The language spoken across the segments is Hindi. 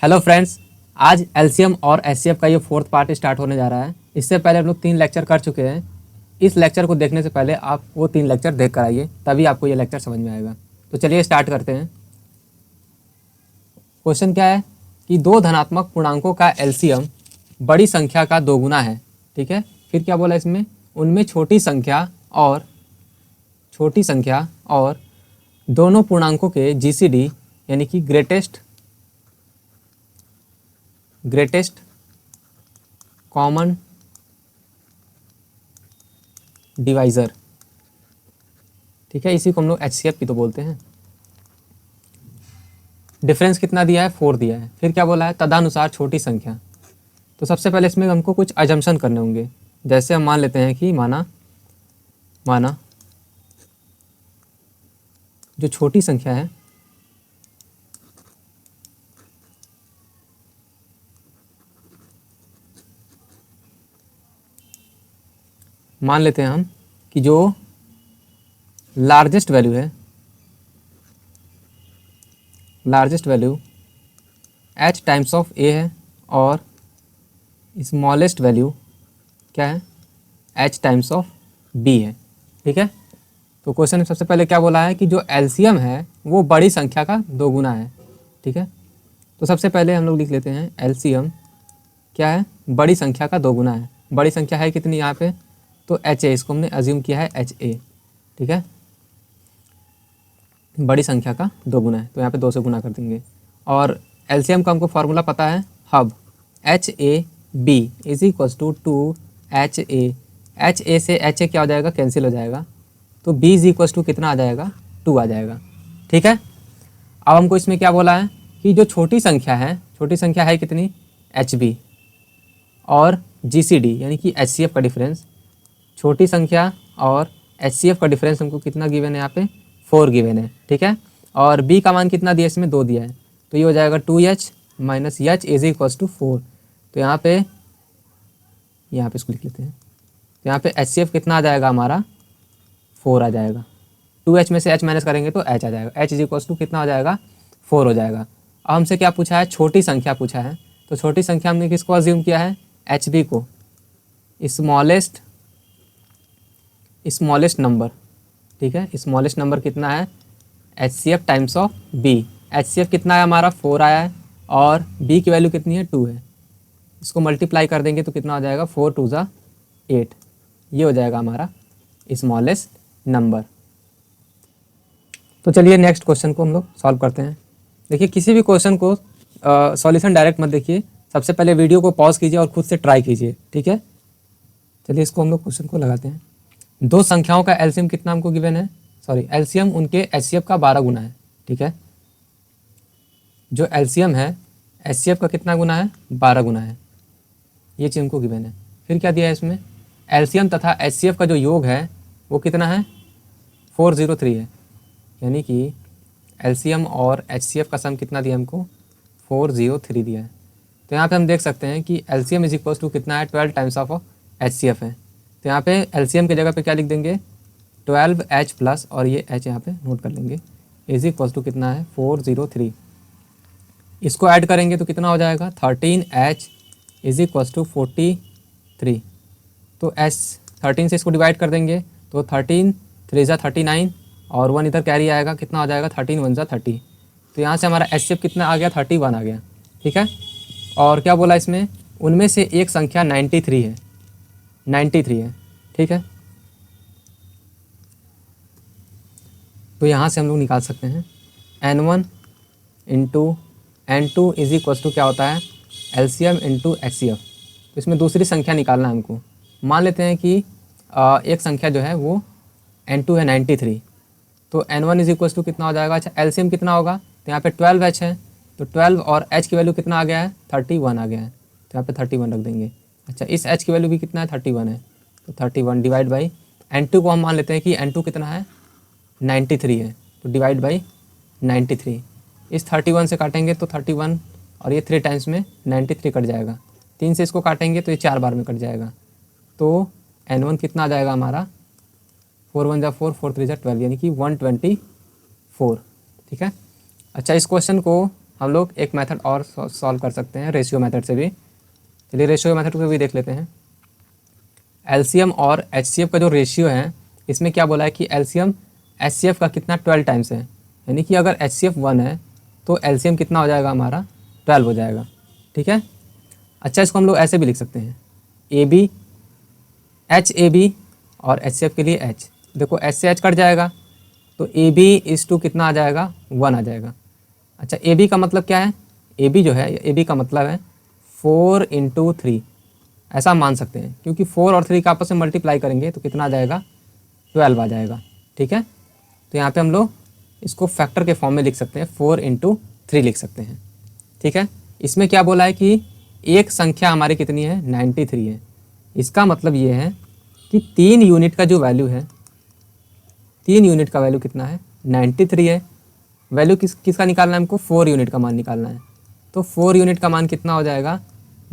हेलो फ्रेंड्स, आज एलसीएम और एचसीएफ का ये फोर्थ पार्ट स्टार्ट होने जा रहा है। इससे पहले हम लोग 3 लेक्चर कर चुके हैं। इस लेक्चर को देखने से पहले आप वो 3 लेक्चर देख कर आइए, तभी आपको ये लेक्चर समझ में आएगा। तो चलिए स्टार्ट करते हैं। क्वेश्चन क्या है कि दो धनात्मक पूर्णांकों का एलसीएम बड़ी संख्या का दोगुना है। ठीक है, फिर क्या बोला इसमें, उनमें छोटी संख्या और दोनों पूर्णांकों के जीसीडी यानी कि ग्रेटेस्ट कॉमन डिवाइज़र, ठीक है, इसी को हम लोग एचसीएफ भी तो बोलते हैं। डिफरेंस कितना दिया है, 4 दिया है। फिर क्या बोला है, तदनुसार छोटी संख्या। तो सबसे पहले इसमें हमको कुछ अजम्पशन करने होंगे। जैसे हम मान लेते हैं कि माना जो छोटी संख्या है मान लेते हैं हम कि जो largest value h times of a है और स्मॉलेस्ट वैल्यू क्या है, h टाइम्स ऑफ b है। ठीक है, तो क्वेश्चन में सबसे पहले क्या बोला है कि जो एलसीएम है वो बड़ी संख्या का दोगुना है। ठीक है, तो सबसे पहले हम लोग लिख लेते हैं एलसीएम क्या है, बड़ी संख्या का दोगुना है। बड़ी संख्या है कितनी यहाँ पे, तो एच ए, इसको हमने अज्यूम किया है एच ए। ठीक है, बड़ी संख्या का दोगुना है तो यहाँ पे 2 से गुना कर देंगे। और एलसीएम का हमको फार्मूला पता है, हब H A B is equal to 2 H A से एच ए क्या हो जाएगा, कैंसिल हो जाएगा, तो बी इज इक्वल टू कितना आ जाएगा, 2 आ जाएगा। ठीक है, अब हमको इसमें क्या बोला है कि जो छोटी संख्या है कितनी, एच बी, और जी सी डी यानी कि एच सी एफ का डिफरेंस, छोटी संख्या और एचसीएफ का डिफरेंस हमको कितना गिवन है, यहाँ पे 4 गिवन है। ठीक है, और बी का मान कितना दिया, इसमें 2 दिया है, तो ये हो जाएगा 2h minus H is equal to 4। तो यहाँ पे इसको लिख लेते हैं। तो यहाँ पे एचसीएफ कितना आ जाएगा हमारा, 4 आ जाएगा। 2h में से h माइनस करेंगे तो h आ जाएगा, h इज इक्वल टू कितना हो जाएगा, 4 हो जाएगा। अब हमसे क्या पूछा है, छोटी संख्या पूछा है। तो छोटी संख्या हमने किसको अज्यूम किया है, एच बी को, स्मॉलेस्ट नंबर। ठीक है, स्मॉलेस्ट नंबर कितना है, H C F times of B. H C F कितना है हमारा, 4 आया है, और बी की वैल्यू कितनी है, 2 है। इसको मल्टीप्लाई कर देंगे तो कितना हो जाएगा, 4 2 ज़ा 8। ये हो जाएगा हमारा स्मॉलेस्ट नंबर। तो चलिए नेक्स्ट क्वेश्चन को हम लोग सॉल्व करते हैं। देखिए, किसी भी क्वेश्चन को सॉल्यूशन डायरेक्ट मत देखिए, सबसे पहले वीडियो को पॉज कीजिए और खुद से ट्राई कीजिए। ठीक है, चलिए इसको हम लोग क्वेश्चन को लगाते हैं। दो संख्याओं का एलसीएम कितना हमको गिवन है, एलसीएम उनके एचसीएफ का 12 गुना है। ठीक है, जो एलसीएम है एचसीएफ का कितना गुना है, 12 गुना है, ये चीज़ हमको गिवन है। फिर क्या दिया है इसमें, एलसीएम तथा एचसीएफ का जो योग है वो कितना है, 403 है, यानी कि एलसीएम और एचसीएफ का सम कितना दिया हमको, 403 दिया है। तो यहाँ पे हम देख सकते हैं कि एलसीएम इज इक्वल टू कितना है, 12 टाइम्स ऑफ एचसीएफ है। तो यहाँ पे एलसीएम की जगह पे क्या लिख देंगे, 12h प्लस, और ये h यहाँ पे नोट कर लेंगे, इज इक्वल टू कितना है, 403। इसको ऐड करेंगे तो कितना हो जाएगा, 13h इज इक्वल टू 43। तो 13 से इसको डिवाइड कर देंगे तो 13 3 ज़ा 39, और 1 इधर कैरी आएगा, कितना हो जाएगा, 13 1 ज़ा 30। तो यहाँ से हमारा एचसीएफ कितना आ गया, 31 आ गया। ठीक है, और क्या बोला इसमें, उनमें से एक संख्या 93 है। ठीक है, तो यहाँ से हम लोग निकाल सकते हैं n1 into n2 is equal to क्या होता है, एलसीएम इंटू एचसीएफ। तो इसमें दूसरी संख्या निकालना है हमको। मान लेते हैं कि एक संख्या जो है वो n2 है 93, तो n1 इज इक्वल टू कितना हो जाएगा, अच्छा एलसीएम कितना होगा, तो यहाँ पे 12h है, तो 12 और h की वैल्यू कितना आ गया है, 31 आ गया है, तो यहाँ पे 31 रख देंगे। अच्छा, इस h की वैल्यू भी कितना है, 31 है, तो 31 डिवाइड बाई n2 को हम मान लेते हैं कि n2 कितना है, 93 है, तो डिवाइड बाई 93। इस 31 से काटेंगे तो 31, और ये 3 टाइम्स में 93 कट जाएगा। 3 से इसको काटेंगे तो ये 4 बार में कट जाएगा, तो n1 कितना आ जाएगा हमारा, 4 1 जा 4 3 जा 12, यानी कि 124। ठीक है, अच्छा इस क्वेश्चन को हम लोग एक मेथड और सॉल्व कर सकते हैं रेशियो मेथड से भी। चलिए रेशियो मेथड को भी देख लेते हैं। एलसीएम और एचसीएफ का जो रेशियो है, इसमें क्या बोला है कि एलसीएम एचसीएफ का कितना 12 टाइम्स है, यानी कि अगर एचसीएफ 1 है तो एलसीएम कितना हो जाएगा हमारा 12 हो जाएगा। ठीक है। अच्छा, इसको हम लोग ऐसे भी लिख सकते हैं, A B H A B और एचसीएफ के लिए एच। देखो एच से एच कट जाएगा तो ए बी इज टू कितना आ जाएगा 1 आ जाएगा। अच्छा, ए बी का मतलब क्या है, ए बी जो है ए बी का मतलब है 4 × 3, ऐसा मान सकते हैं क्योंकि 4 और 3 का आपस में मल्टीप्लाई करेंगे तो कितना आ जाएगा 12 आ जाएगा। ठीक है। तो यहाँ पे हम लोग इसको फैक्टर के फॉर्म में लिख सकते हैं, 4 × 3 लिख सकते हैं। ठीक है। इसमें क्या बोला है कि एक संख्या हमारी कितनी है 93 है। इसका मतलब ये है कि 3 यूनिट का जो वैल्यू है, 3 यूनिट का वैल्यू कितना है 93 है। वैल्यू किसका निकालना है हमको, 4 यूनिट का मान निकालना है। तो 4 यूनिट का मान कितना हो जाएगा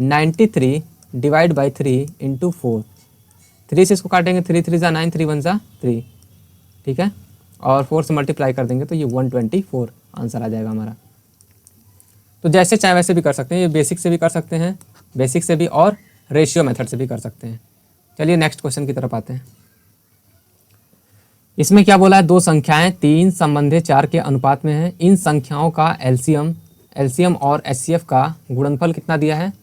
93 डिवाइड बाई 3 × 4। 3 से इसको काटेंगे, 3 3 ज़ा 9, 3 1 ज़ा 3। ठीक है। और 4 से मल्टीप्लाई कर देंगे तो ये 124 आंसर आ जाएगा हमारा। तो जैसे चाहे वैसे भी कर सकते हैं, ये बेसिक से भी कर सकते हैं, बेसिक से भी और रेशियो मेथड से भी कर सकते हैं। चलिए नेक्स्ट क्वेश्चन की तरफ आते हैं। इसमें क्या बोला है, दो संख्याएं 3 संबंधित 4 के अनुपात में हैं। इन संख्याओं का एलसीएम और एचसीएफ का गुणनफल कितना दिया है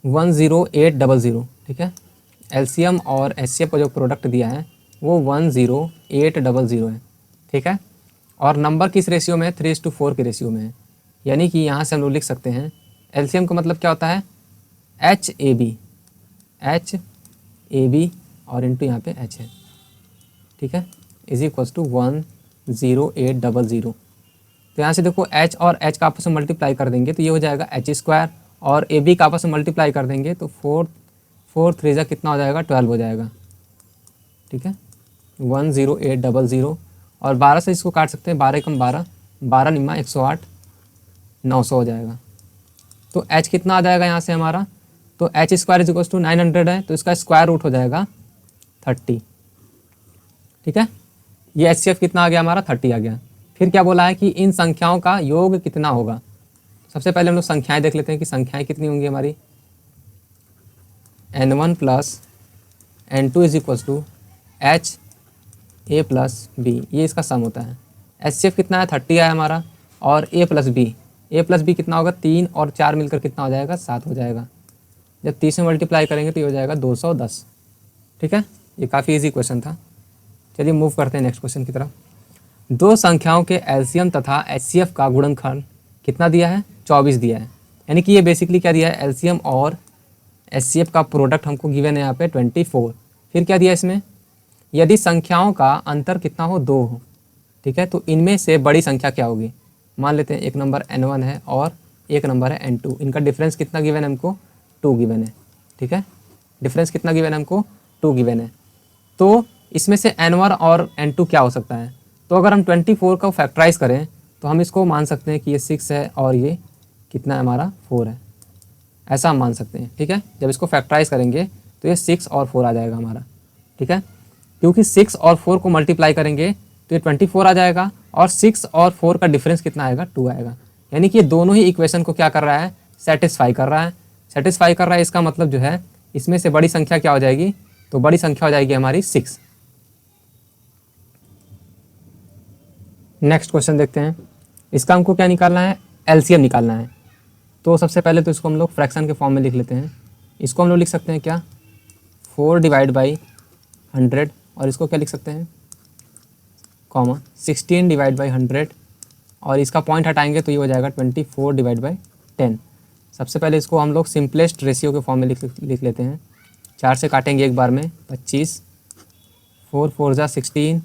10800। ठीक है। एलसीएम और एचसीएफ का जो प्रोडक्ट दिया है वो 10800 है। ठीक है। और नंबर किस रेशियो में है, 3:4 के रेशियो में है। यानी कि यहाँ से हम लोग लिख सकते हैं एलसीएम का मतलब क्या होता है एच ए बी और इंटू यहाँ पे एच है। ठीक है। Is equals to 10800। तो यहाँ से देखो एच और एच का आपस में मल्टीप्लाई कर देंगे तो ये हो जाएगा h², और ए बी का आपस में मल्टीप्लाई कर देंगे तो 4 3 जा कितना हो जाएगा 12 हो जाएगा। ठीक है। 10800 और 12 से इसको काट सकते हैं, 12 × 12, 12 निम्मा 108, 900 हो जाएगा। तो h कितना आ जाएगा यहाँ से हमारा, तो h² इज इक्वल्स टू 900 है तो इसका स्क्वायर रूट हो जाएगा 30। ठीक है। ये एचसीएफ कितना आ गया हमारा 30 आ गया। फिर क्या बोला है कि इन संख्याओं का योग कितना होगा। सबसे पहले हम लोग संख्याएं देख लेते हैं कि संख्याएं कितनी होंगी हमारी। n1 + n2 is equals to H A plus B, ये इसका सम होता है। एचसीएफ कितना है 30 है हमारा, और ए प्लस बी कितना होगा 3 और 4 मिलकर कितना हो जाएगा 7 हो जाएगा। जब 30 में मल्टीप्लाई करेंगे तो ये हो जाएगा 210। ठीक है। ये काफ़ी इजी क्वेश्चन था। चलिए मूव करते हैं नेक्स्ट क्वेश्चन की तरफ। दो संख्याओं के एलसीएम तथा एचसीएफ का गुणनखंड कितना दिया है 24 दिया है। यानी कि ये बेसिकली क्या दिया है एलसीएम और एचसीएफ का प्रोडक्ट हमको गिवन है यहाँ पे 24। फिर क्या दिया इसमें, यदि संख्याओं का अंतर कितना हो 2 हो। ठीक है। तो इनमें से बड़ी संख्या क्या होगी। मान लेते हैं एक नंबर n1 है और एक नंबर है n2, इनका डिफरेंस कितना गिवन है हमको 2 गिवन है। ठीक है। डिफरेंस कितना गिवन है हमको 2 गिवन है। तो इसमें से n1 और n2 क्या हो सकता है, तो अगर हम 24 को फैक्टराइज करें तो हम इसको मान सकते हैं कि ये 6 है और ये कितना है हमारा 4 है, ऐसा हम मान सकते हैं। ठीक है। जब इसको फैक्टराइज करेंगे तो ये 6 और 4 आ जाएगा हमारा। ठीक है। क्योंकि 6 और 4 को मल्टीप्लाई करेंगे तो ये 24 आ जाएगा, और 6 और 4 का डिफरेंस कितना आएगा 2 आएगा। यानी कि ये दोनों ही इक्वेशन को क्या कर रहा है सेटिस्फाई कर रहा है। इसका मतलब जो है इसमें से बड़ी संख्या क्या हो जाएगी, तो बड़ी संख्या हो जाएगी हमारी 6। नेक्स्ट क्वेश्चन देखते हैं। इसका हमको क्या निकालना है एलसीएम निकालना है। तो सबसे पहले तो इसको हम लोग फ्रैक्शन के फॉर्म में लिख लेते हैं। इसको हम लोग लिख सकते हैं क्या 4 डिवाइड बाई 100, और इसको क्या लिख सकते हैं 16 डिवाइड बाई 100, और इसका पॉइंट हटाएंगे तो ये हो जाएगा 24 डिवाइड बाई 10। सबसे पहले इसको हम लोग सिंपलेस्ट रेशियो के फॉर्म में लिख लेते हैं। 4 से काटेंगे एक बार में 25, 4 4 ज़ा 16,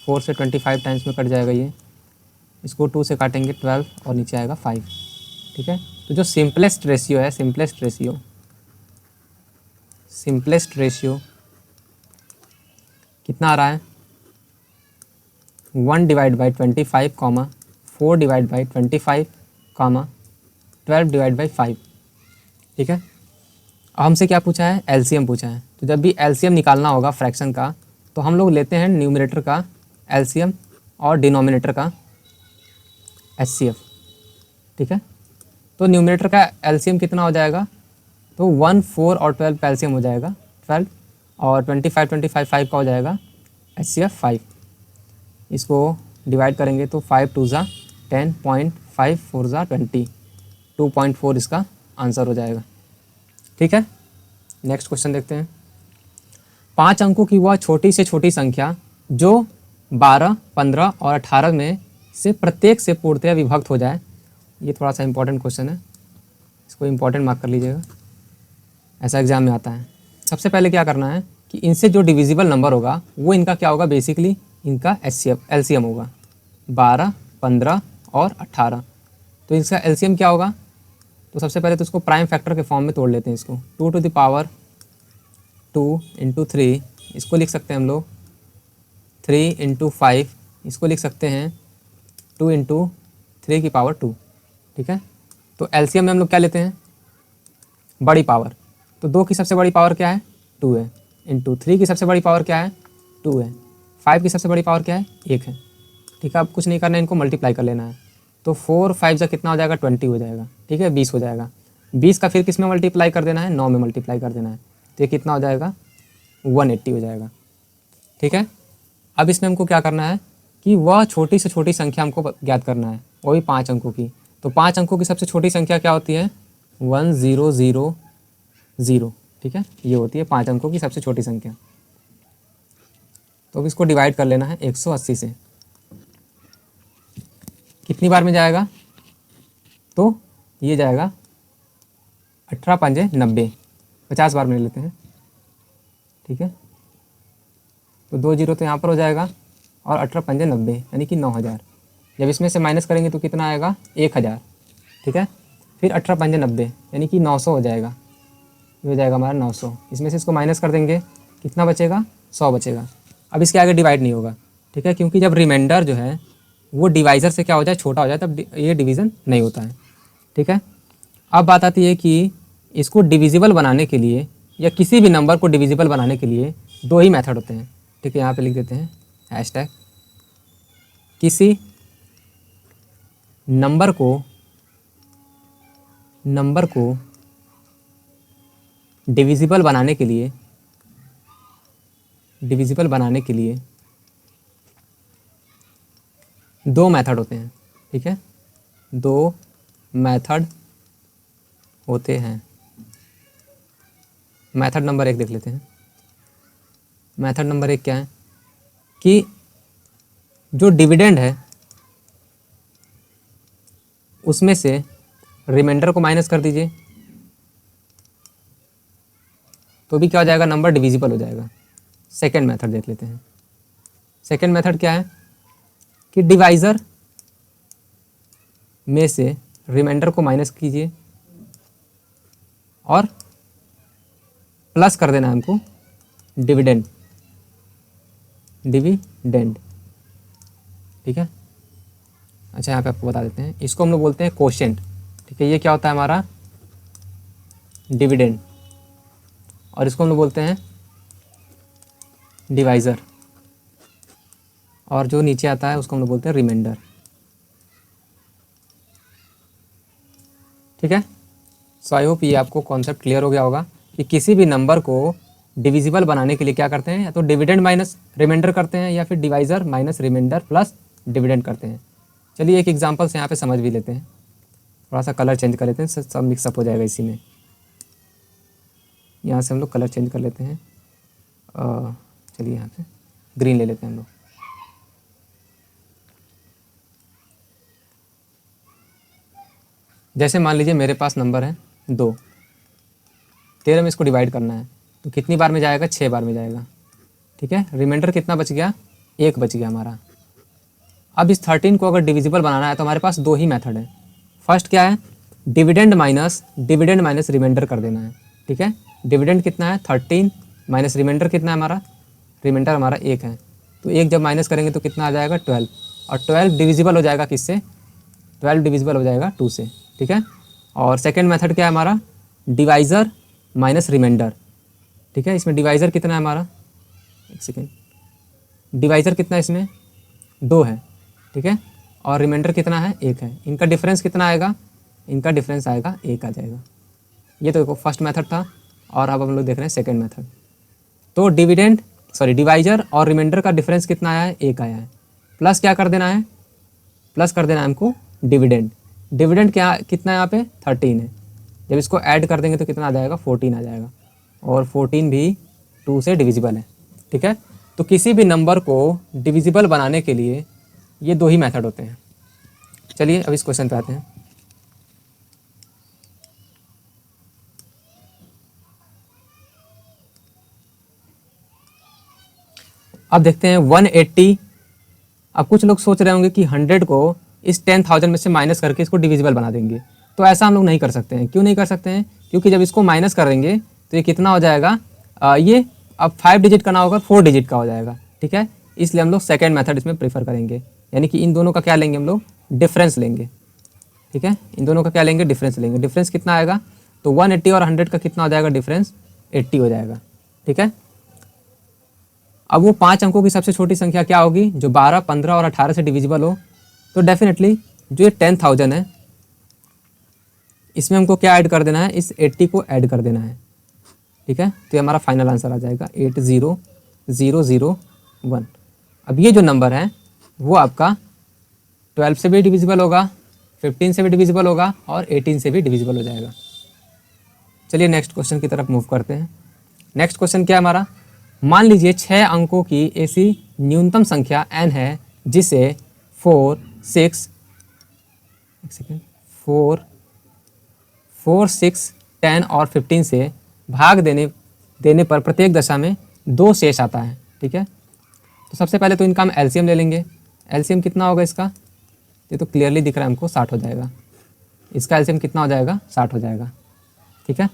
4 से 25 टाइम्स में कट जाएगा ये। इसको 2 से काटेंगे 12 और नीचे आएगा 5। ठीक है। तो जो सिंपलेस्ट रेशियो है सिंपलेस्ट रेशियो कितना आ रहा है 1 divide by 25, 4 divide by 25, 12 divide by 5। ठीक है। अब हमसे क्या पूछा है एलसीएम पूछा है। तो जब भी एलसीएम निकालना होगा फ्रैक्शन का तो हम लोग लेते हैं न्यूमरेटर का एलसीएम और डिनोमिनेटर का एचसीएफ। ठीक है। तो न्यूमरेटर का एलसीएम कितना हो जाएगा, तो 1 4 और 12 का एलसीएम हो जाएगा 12, और 25 25 5 का हो जाएगा HCF 5। इसको डिवाइड करेंगे तो 5 2 ज़ा 10, 0.5 4 ज़ा 20, 2.4 इसका आंसर हो जाएगा। ठीक है, नेक्स्ट क्वेश्चन देखते हैं। 5 अंकों की वह छोटी से छोटी संख्या जो 12, 15 और 18 में से प्रत्येक से पूर्णतया विभक्त हो जाए। ये थोड़ा सा इंपॉर्टेंट क्वेश्चन है, इसको इंपॉर्टेंट मार्क कर लीजिएगा, ऐसा एग्जाम में आता है। सबसे पहले क्या करना है कि इनसे जो डिविजिबल नंबर होगा वो इनका क्या होगा, बेसिकली इनका एलसीएम होगा 12, 15 और 18। तो इसका एलसीएम क्या होगा, तो सबसे पहले तो इसको प्राइम फैक्टर के फॉर्म में तोड़ लेते हैं। इसको 2 टू द पावर 2 इंटू 3, इसको लिख सकते हैं हम लोग 3 इंटू 5, इसको लिख सकते हैं 2 इंटू 3 की पावर 2। ठीक है, तो एलसीएम में हम लोग क्या लेते हैं, बड़ी पावर। तो 2 की सबसे बड़ी पावर क्या है, 2 है, इंटू 3 की सबसे बड़ी पावर क्या है, 2 है, 5 की सबसे बड़ी पावर क्या है, 1 है। ठीक है, अब कुछ नहीं करना है, इनको मल्टीप्लाई कर लेना है। तो 4 5 से कितना हो जाएगा, 20 हो जाएगा। ठीक है, 20 हो जाएगा। 20 का फिर किस में मल्टीप्लाई कर देना है, 9 में मल्टीप्लाई कर देना है। तो ये कितना हो जाएगा, 180 हो जाएगा। ठीक है, अब इसमें हमको क्या करना है कि वह छोटी से छोटी संख्या हमको ज्ञात करना है, वो भी 5 अंकों की। तो 5 अंकों की सबसे छोटी संख्या क्या होती है, 1000। ठीक है, ये होती है 5 अंकों की सबसे छोटी संख्या। तो अब इसको डिवाइड कर लेना है 180 से। कितनी बार में जाएगा, तो ये जाएगा 18 पंजे 90, 50 बार में लेते हैं। ठीक है, तो 2 जीरो तो यहाँ पर हो जाएगा, और 18 पंजे 90 यानी कि 9000। जब इसमें से माइनस करेंगे तो कितना आएगा, 1000। ठीक है, फिर 18 पंजे 90 यानी कि 900 हो जाएगा। ये हो जाएगा हमारा 900। इसमें से इसको माइनस कर देंगे, कितना बचेगा, 100 बचेगा। अब इसके आगे डिवाइड नहीं होगा। ठीक है, क्योंकि जब रिमाइंडर जो है वो डिवाइज़र से क्या हो जाए, छोटा हो जाए, तब ये डिवीज़न नहीं होता है। ठीक है, अब बात आती है कि इसको डिविजिबल बनाने के लिए या किसी भी नंबर को डिविजिबल बनाने के लिए 2 ही मेथड होते हैं। ठीक है, यहाँ पे लिख देते हैं हैशटैग। किसी नंबर को डिविजिबल बनाने के लिए 2 मेथड होते हैं। ठीक है, 2 मेथड होते हैं। मेथड नंबर 1 देख लेते हैं। मेथड नंबर 1 क्या है कि जो डिविडेंड है उसमें से रिमाइंडर को माइनस कर दीजिए, तो भी क्या हो जाएगा, नंबर डिविजिबल हो जाएगा। सेकेंड मेथड देख लेते हैं। सेकेंड मेथड क्या है कि डिवाइज़र में से रिमाइंडर को माइनस कीजिए और प्लस कर देना है हमको डिविडेंड। ठीक है, अच्छा यहाँ पे आपको बता देते हैं, इसको हम लोग बोलते हैं कोशेंट। ठीक है, ये क्या होता है हमारा, डिविडेंड, और इसको हम लोग बोलते हैं डिवाइज़र, और जो नीचे आता है उसको हम लोग बोलते हैं रिमाइंडर। ठीक है, सो आई होप ये आपको कॉन्सेप्ट क्लियर हो गया होगा कि किसी भी नंबर को डिविजिबल बनाने के लिए क्या करते हैं, या तो डिविडेंड माइनस रिमाइंडर करते हैं, या फिर divisor minus remainder plus dividend करते हैं। चलिए एक एग्जांपल से यहाँ पे समझ भी लेते हैं। थोड़ा सा कलर चेंज कर लेते हैं, सब मिक्सअप हो जाएगा इसी में। यहाँ से हम लोग कलर चेंज कर लेते हैं। चलिए यहाँ पे ग्रीन ले लेते हैं हम लोग। जैसे मान लीजिए मेरे पास नंबर है 2, 13 में इसको डिवाइड करना है, तो कितनी बार में जाएगा, 6 बार में जाएगा। ठीक है, रिमाइंडर कितना बच गया, 1 बच गया हमारा। अब इस 13 को अगर डिविजिबल बनाना है तो हमारे पास 2 ही मेथड है। फर्स्ट क्या है, डिविडेंड माइनस रिमाइंडर कर देना है। ठीक है, डिविडेंड कितना है, 13 माइनस रिमाइंडर कितना है हमारा, रिमाइंडर हमारा 1 है, तो 1 जब माइनस करेंगे तो कितना आ जाएगा, 12, और 12 डिविजिबल हो जाएगा किससे, 12 डिविजिबल हो जाएगा 2 से। ठीक है, और सेकेंड मेथड क्या है हमारा, डिवाइज़र माइनस रिमाइंडर। ठीक है, इसमें डिवाइज़र कितना है हमारा, एक सेकेंड, डिवाइज़र कितना है इसमें, 2 है। ठीक है, और रिमाइंडर कितना है, 1 है। इनका डिफरेंस कितना आएगा, इनका डिफरेंस आएगा 1 आ जाएगा। ये तो देखो फर्स्ट मेथड था और अब हम लोग देख रहे हैं सेकेंड मेथड। तो डिवाइजर और रिमाइंडर का डिफरेंस कितना आया है, 1 आया है। प्लस क्या कर देना है, प्लस कर देना है हमको डिविडेंड। डिविडेंड क्या कितना है यहाँ पे, 13 है। जब इसको ऐड कर देंगे तो कितना आ जाएगा, 14 आ जाएगा। और 14 भी 2 से डिविजिबल है। ठीक है, तो किसी भी नंबर को डिविजिबल बनाने के लिए ये 2 ही मेथड होते हैं। चलिए अब इस क्वेश्चन पे आते हैं। अब देखते हैं 180। अब कुछ लोग सोच रहे होंगे कि 100 को इस 10,000 में से माइनस करके इसको डिविजिबल बना देंगे। तो ऐसा हम लोग नहीं कर सकते हैं। क्यों नहीं कर सकते हैं, क्योंकि जब इसको माइनस करेंगे तो ये कितना हो जाएगा, ये अब 5 डिजिट का ना होगा 4 डिजिट का हो जाएगा। ठीक है, इसलिए हम लोग सेकेंड मेथड इसमें प्रीफर करेंगे, यानी कि इन दोनों का क्या लेंगे हम लोग, डिफरेंस लेंगे। ठीक है, इन दोनों का क्या लेंगे, डिफरेंस लेंगे। डिफरेंस कितना आएगा, तो 180 और 100 का कितना हो जाएगा डिफरेंस, 80 हो जाएगा। ठीक है, अब वो 5 अंकों की सबसे छोटी संख्या क्या होगी, जो 12, 15 और 18 से डिविजिबल हो। तो डेफिनेटली जो ये 10,000 है इसमें हमको क्या ऐड कर देना है, इस 80 को ऐड कर देना है। ठीक है, तो ये हमारा फाइनल आंसर आ जाएगा 80001। अब ये जो नंबर है वो आपका 12 से भी डिविजिबल होगा, 15 से भी डिविजिबल होगा और 18 से भी डिविजिबल हो जाएगा। चलिए नेक्स्ट क्वेश्चन की तरफ मूव करते हैं। नेक्स्ट क्वेश्चन क्या है हमारा, मान लीजिए 6 अंकों की ऐसी न्यूनतम संख्या n है जिसे 4, 6, 10 और 15 से भाग देने पर प्रत्येक दशा में 2 शेष आता है। ठीक है, तो सबसे पहले तो इनका हम एलसीएम ले लेंगे। एलसीएम कितना होगा इसका, ये तो क्लियरली दिख रहा है हमको, 60 हो जाएगा। इसका एलसीएम कितना हो जाएगा, 60 हो जाएगा। ठीक है,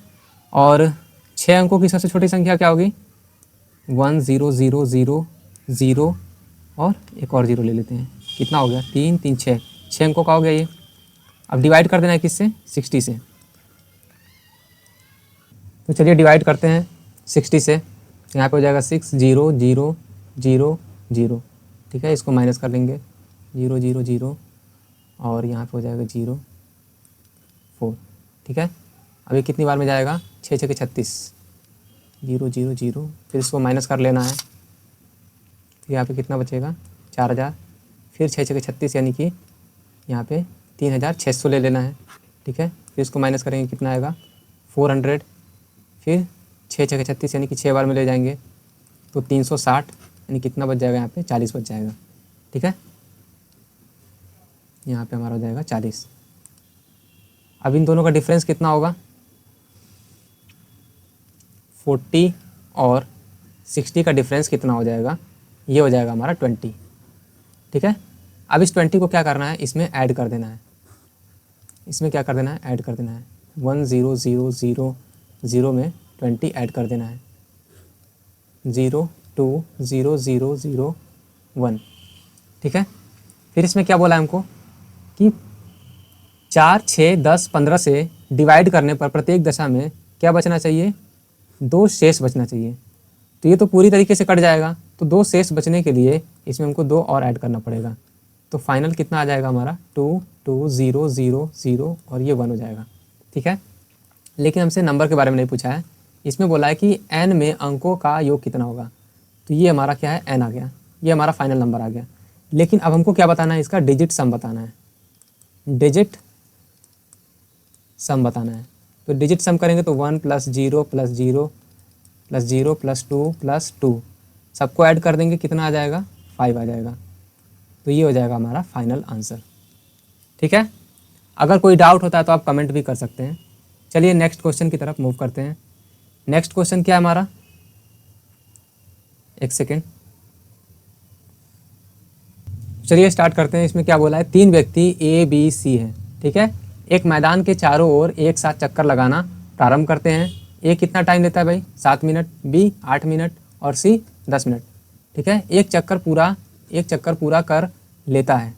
और 6 अंकों की सबसे छोटी संख्या क्या होगी, 1 0 0 0 0 और एक और 0 ले लेते हैं। कितना हो गया, 3 3 6, 6 अंकों का हो गया ये। अब डिवाइड कर देना है किससे, 60 से। तो चलिए डिवाइड करते हैं 60 से। यहाँ पे हो जाएगा 6 0 0 0 0। ठीक है, इसको माइनस कर लेंगे, 0 0 0 और यहाँ पे हो जाएगा 0 4। ठीक है, अभी कितनी बार में जाएगा, 6 6 के 36, 0 0 0, फिर इसको माइनस कर लेना है। तो यहाँ पे कितना बचेगा, 4000, फिर 6 6 के 36 यानी कि यहाँ पे 3600 ले लेना है। ठीक है, फिर इसको माइनस करेंगे, कितना आएगा 400, फिर 6 6 के 36 यानी कि 6 बार में ले जाएंगे तो 360, यानी कितना बच जाएगा, यहाँ पे 40 बच जाएगा। ठीक है, यहाँ पे हमारा हो जाएगा 40। अब इन दोनों का डिफरेंस कितना होगा, 40 और 60 का डिफरेंस कितना हो जाएगा, ये हो जाएगा हमारा 20। ठीक है, अब इस 20 को क्या करना है, इसमें ऐड कर देना है। इसमें क्या कर देना है, ऐड कर देना है। 1 0 0 0 0 में 20 ऐड कर देना है, 0 2 0 0 0 1। ठीक है, फिर इसमें क्या बोला है हमको कि 4 6 10 15 से डिवाइड करने पर प्रत्येक दशा में क्या बचना चाहिए, 2 शेष बचना चाहिए। तो ये तो पूरी तरीके से कट जाएगा, तो 2 शेष बचने के लिए इसमें हमको 2 और ऐड करना पड़ेगा। तो फाइनल कितना आ जाएगा हमारा, 2 2 0 0 0 और ये 1 हो जाएगा। ठीक है, लेकिन हमसे नंबर के बारे में नहीं पूछा है, इसमें बोला है कि n में अंकों का योग कितना होगा। तो ये हमारा क्या है, n आ गया, ये हमारा फाइनल नंबर आ गया। लेकिन अब हमको क्या बताना है, इसका डिजिट सम बताना है। डिजिट सम बताना है, तो डिजिट सम करेंगे तो 1 + 0 + 0 + 0 + 2 + 2, सबको ऐड कर देंगे, कितना आ जाएगा, 5 आ जाएगा। तो ये हो जाएगा हमारा फाइनल आंसर। ठीक है, अगर कोई डाउट होता है तो आप कमेंट भी कर सकते हैं। चलिए नेक्स्ट क्वेश्चन की तरफ मूव करते हैं। नेक्स्ट क्वेश्चन क्या है हमारा, एक सेकेंड, चलिए स्टार्ट करते हैं। इसमें क्या बोला है, 3 व्यक्ति A B C हैं। ठीक है, एक मैदान के चारों ओर एक साथ चक्कर लगाना प्रारंभ करते हैं। A कितना टाइम लेता है भाई, 7 मिनट, B 8 मिनट और C 10 मिनट। ठीक है, एक चक्कर पूरा कर लेता है।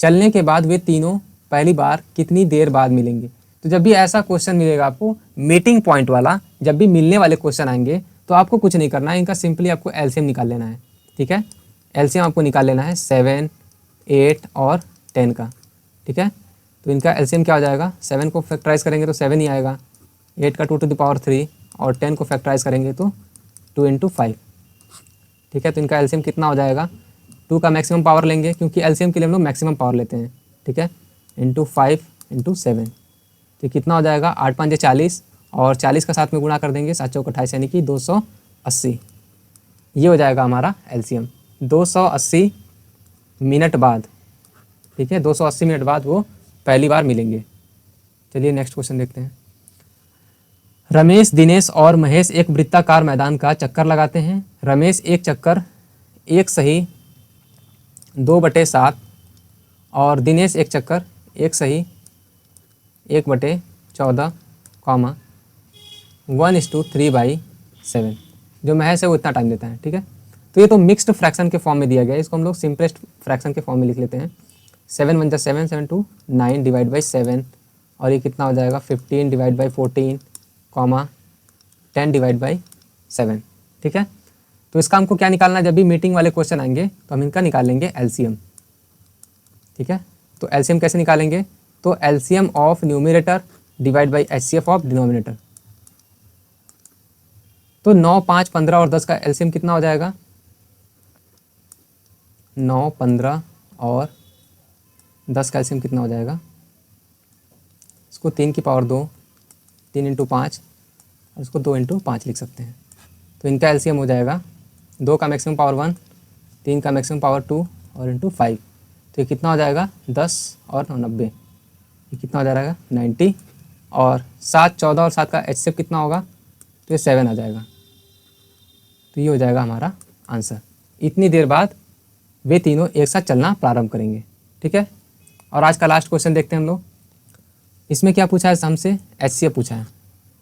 चलने के बाद वे तीनों पहली बार कितनी देर बाद मिलेंगे। तो जब भी ऐसा क्वेश्चन मिलेगा आपको, मीटिंग पॉइंट वाला, जब भी मिलने वाले क्वेश्चन आएंगे तो आपको कुछ नहीं करना है, इनका सिंपली आपको एलसीएम निकाल लेना है। ठीक है, एलसीएम आपको निकाल लेना है 7 8 और 10 का, ठीक है। तो इनका एलसीएम क्या हो जाएगा, 7 को फैक्टराइज करेंगे तो 7 ही आएगा, 8 का 2 टू द पावर 3 और 10 को फैक्टराइज करेंगे तो 2 इंटू 5, ठीक है। तो इनका एलसीएम कितना हो जाएगा, 2 का मैक्सिमम पावर लेंगे क्योंकि एलसीएम के लिए हम लोग मैक्सिमम पावर लेते हैं, ठीक है, इंटू 5 इंटू 7, तो कितना हो जाएगा 8 5 40 और 40 का साथ में गुणा कर देंगे 7 चौक 28 यानी कि 280, ये हो जाएगा हमारा एलसीएम। 280 मिनट बाद, ठीक है, 280 मिनट बाद वो पहली बार मिलेंगे। चलिए नेक्स्ट क्वेश्चन देखते हैं। रमेश, दिनेश और महेश एक वृत्ताकार मैदान का चक्कर लगाते हैं। रमेश एक चक्कर 1 सही 2/7 और दिनेश एक चक्कर 1 सही 1/14, 1:3/7। जो महेश है वो इतना टाइम देता है, ठीक है। तो ये तो मिक्स्ड फ्रैक्शन के फॉर्म में दिया गया है, इसको हम लोग सिंपलेस्ट फ्रैक्शन के फॉर्म में लिख लेते हैं। 7 1 7 7 2 9 डिवाइड बाई 7 और ये कितना हो जाएगा 15 डिवाइड बाई 14, 10 डिवाइड बाई 7, ठीक है। तो इसका हमको क्या निकालना है, जब भी मीटिंग वाले क्वेश्चन आएंगे तो हम इनका निकालेंगे एलसीएम, ठीक है। तो एलसीएम कैसे निकालेंगे, तो LCM of numerator divide by HCF of denominator. तो 9 5 15 और 10 का एलसीएम कितना हो जाएगा, 9 15 और 10 का एलसीएम कितना हो जाएगा, इसको 3 की पावर 2, 3 इंटू 5 और इसको 2 इंटू 5 लिख सकते हैं। तो इनका एलसीएम हो जाएगा 2 का मैक्सिमम पावर 1, 3 का मैक्सिमम पावर 2 और इंटू 5, तो ये कितना हो जाएगा 10 और 90, ये कितना हो जाएगा 90 और 7 14 और 7 का एचसीएफ कितना होगा, तो ये 7 आ जाएगा। तो ये हो जाएगा हमारा आंसर। इतनी देर बाद वे तीनों एक साथ चलना प्रारंभ करेंगे, ठीक है। और आज का लास्ट क्वेश्चन देखते हैं हम लोग। इसमें क्या पूछा है हमसे, एचसीएफ पूछा है।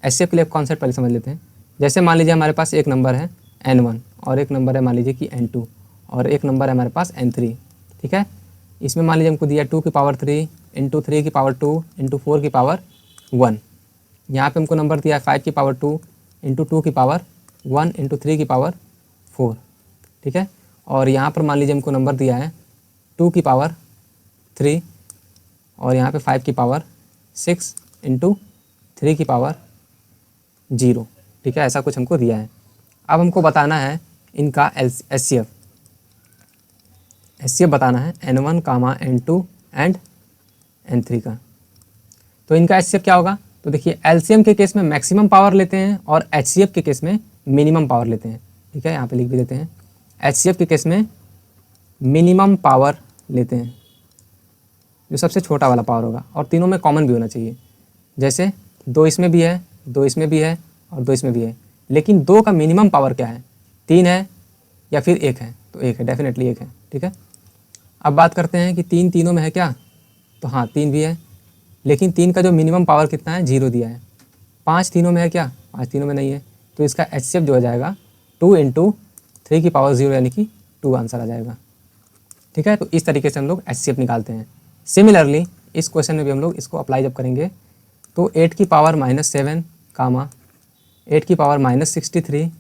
एचसीएफ के लिए कॉन्सेप्ट पहले समझ लेते हैं। जैसे मान लीजिए हमारे पास एक नंबर है n1 और एक नंबर है मान लीजिए कि n2 और एक नंबर है हमारे पास n3, ठीक है। इसमें मान लीजिए हमको दिया 2 की पावर 3 इंटू 3 की पावर 2 इंटू 4 की पावर 1। यहाँ पे हमको नंबर दिया है 5 की पावर 2 इंटू 2 की पावर 1 इंटू 3 की पावर 4, ठीक है। और यहाँ पर मान लीजिए हमको नंबर दिया है 2 की पावर 3 और यहाँ पे 5 की पावर 6 इंटू 3 की पावर 0, ठीक है। ऐसा कुछ हमको दिया है। अब हमको बताना है इनका एचसीएफ बताना है n1, n2 एंड n3 का। तो इनका एचसीएफ क्या होगा, तो देखिए एलसीएम के केस में मैक्सिमम पावर लेते हैं और एचसीएफ के केस में मिनिमम पावर लेते हैं, ठीक है। यहाँ पे लिख भी देते हैं, एचसीएफ के केस में मिनिमम पावर लेते हैं, जो सबसे छोटा वाला पावर होगा और तीनों में कॉमन भी होना चाहिए। जैसे 2 इसमें भी है, 2 इसमें भी है और 2 इसमें भी है, लेकिन 2 का मिनिमम पावर क्या है, 3 है या फिर 1 है, तो 1 है, डेफिनेटली 1 है, ठीक है। अब बात करते हैं कि 3 तीनों में है क्या, तो हाँ 3 भी है, लेकिन 3 का जो मिनिमम पावर कितना है 0 दिया है। 5 तीनों में है क्या, 5 तीनों में नहीं है, तो इसका एचसीएफ जो हो जाएगा 2 इंटू 3 की पावर 0 यानी कि 2 आंसर आ जाएगा, ठीक है। तो इस तरीके से हम लोग एचसीएफ निकालते हैं। सिमिलरली इस क्वेश्चन में भी हम लोग इसको अप्लाई जब करेंगे तो 8 की पावर -7, 8 की पावर -63,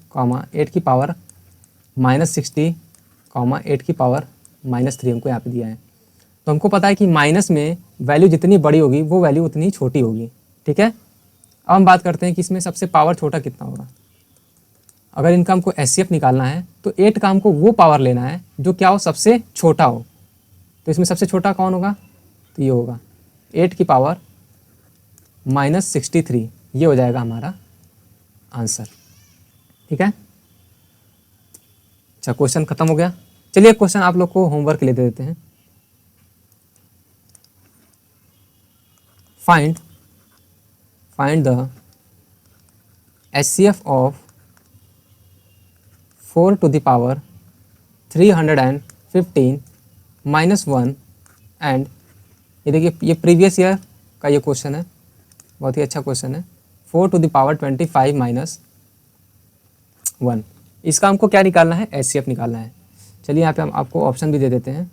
8 की पावर -60, 8 की पावर -3 हमको यहाँ पे दिया है। तो हमको पता है कि माइनस में वैल्यू जितनी बड़ी होगी वो वैल्यू उतनी छोटी होगी, ठीक है। अब हम बात करते हैं कि इसमें सबसे पावर छोटा कितना होगा। अगर इनका हमको एचसीएफ निकालना है तो 8 का हमको वो पावर लेना है जो क्या हो, सबसे छोटा हो। तो इसमें सबसे छोटा कौन होगा, तो ये होगा 8 की पावर -63, ये हो जाएगा हमारा आंसर, ठीक है। अच्छा, क्वेश्चन खत्म हो गया। चलिए क्वेश्चन आप लोग को होमवर्क के लिए दे देते हैं। Find the HCF of 4 to the power 315 -1 and, ये देखिए ये प्रीवियस ईयर का ये क्वेश्चन है, बहुत ही अच्छा क्वेश्चन है। 4 टू द पावर 25 -1, इसका हमको क्या निकालना है, एचसीएफ निकालना है। चलिए यहाँ पे हम आपको ऑप्शन भी दे देते हैं।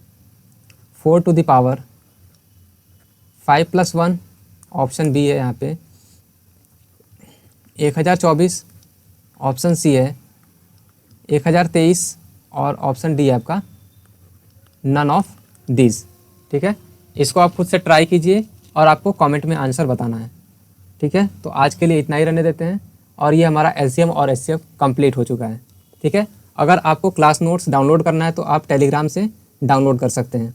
4 to the power 5 + 1, option B है यहाँ पे 1024, ऑप्शन सी है 1023 और ऑप्शन डी है आपका नन ऑफ दीज। ठीक है, इसको आप खुद से ट्राई कीजिए और आपको कमेंट में आंसर बताना है। ठीक है, तो आज के लिए इतना ही रहने देते हैं और ये हमारा एलसीएम और एचसीएफ कंप्लीट हो चुका है। ठीक है, अगर आपको क्लास नोट्स डाउनलोड करना है तो आप टेलीग्राम से डाउनलोड कर सकते हैं।